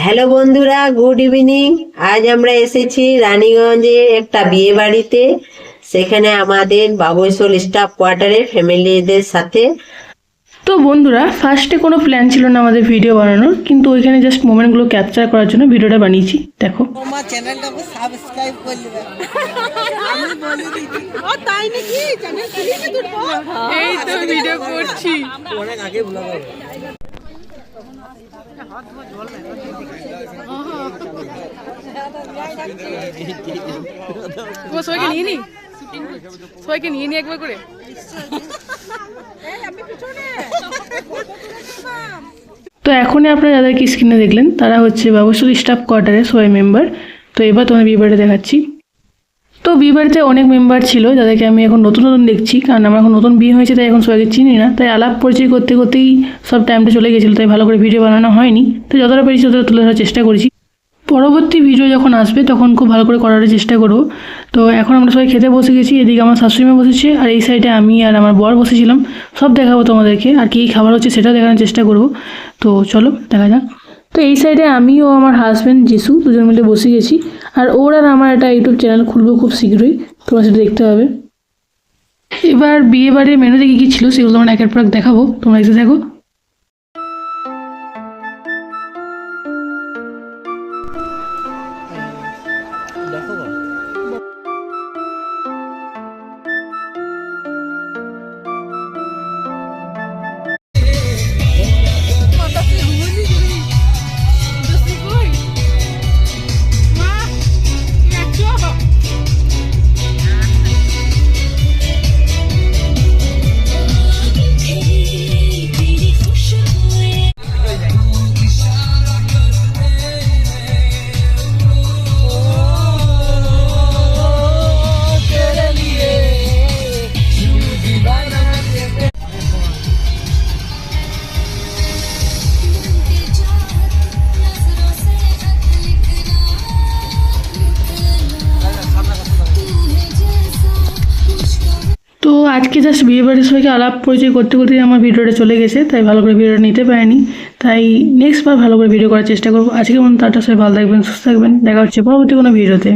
Hello বন্ধুরা, good evening. আজ আমরা এসেছি রানীগঞ্জে একটা বিয়ে বাড়িতে। সেখানে আমাদের বাবুইশোল স্টাফ কোয়ার্টারে ফ্যামিলিদের সাথে। তো বন্ধুরা, ফার্স্টে কোনো প্ল্যান ছিল না আমাদের ভিডিও বানানোর, কিন্তু ওইখানে জাস্ট মোমেন্টগুলো ক্যাপচার করার জন্য ভিডিওটা বানিয়েছি। দেখো, আমার চ্যানেলটাকে সাবস্ক্রাইব করে দিবেন। আমি বলে দিচ্ছি। ও তাই নাকি? চ্যানেল খুলে দিবো। এই তো ভিডিও করছি। অনেক আগে ভুলা গেল। সবাইকে নিয়ে নি, সবাইকে নিয়ে নি একবার করে। তো এখনই আপনারা যাদেরকে স্ক্রিনে দেখলেন তারা হচ্ছে বাবুইশোল স্টাফ কোয়ার্টারের সবাই মেম্বার। তো এবার তোমার বিয়ে বাড়িতে দেখাচ্ছি। তো বিয়ে বাড়িতে অনেক মেম্বার ছিল যাদেরকে আমি এখন নতুন নতুন দেখছি, কারণ আমার এখন নতুন বিয়ে হয়েছে, তাই এখন সবাইকে চিনি না। তাই আলাপ পরিচয় করতে করতেই সব টাইমটা চলে গেছিলো, তাই ভালো করে ভিডিও বানানো হয়নি। তো যতটা পেরেছি ততটা তুলে ধরার চেষ্টা করেছি। পরবর্তী ভিডিও যখন আসবে তখন খুব ভালো করে করার চেষ্টা করব। তো এখন আমরা সবাই খেতে বসে গেছি। এদিকে আমার শাশুড়িমা বসেছে, আর এই সাইডে আমি আর আমার বর বসেছিলাম। সব দেখাবো তোমাদেরকে, আর কী খাবার হচ্ছে সেটাও দেখানোর চেষ্টা করব। তো চলো দেখা যাক। তো এই সাইডে আমি ও আমার হাজব্যান্ড যিশু দুজন মিলে বসে গেছি। আর ওর আর আমার একটা ইউটিউব চ্যানেল খুলবো খুব শীঘ্রই, তোমরা সেটা দেখতে হবে। এবার বিয়ে বাড়ির মেনুতে কী কী ছিল সেগুলো আমরা একের পর এক দেখাবো, তোমরা এসে দেখো। তো আজকে জাস্ট বিয়ে বাড়ির সবাইকে আলাপ পরিচয় করতে করতে আমার ভিডিওটা চলে গেছে, তাই ভালো করে ভিডিওটা নিতে পারিনি। তাই নেক্সট বার ভালো করে ভিডিও করার চেষ্টা করবো। আজকে মনে টাটা, সবাই ভালো থাকবেন, সুস্থ থাকবেন। দেখা হচ্ছে পরবর্তী কোনো ভিডিওতে।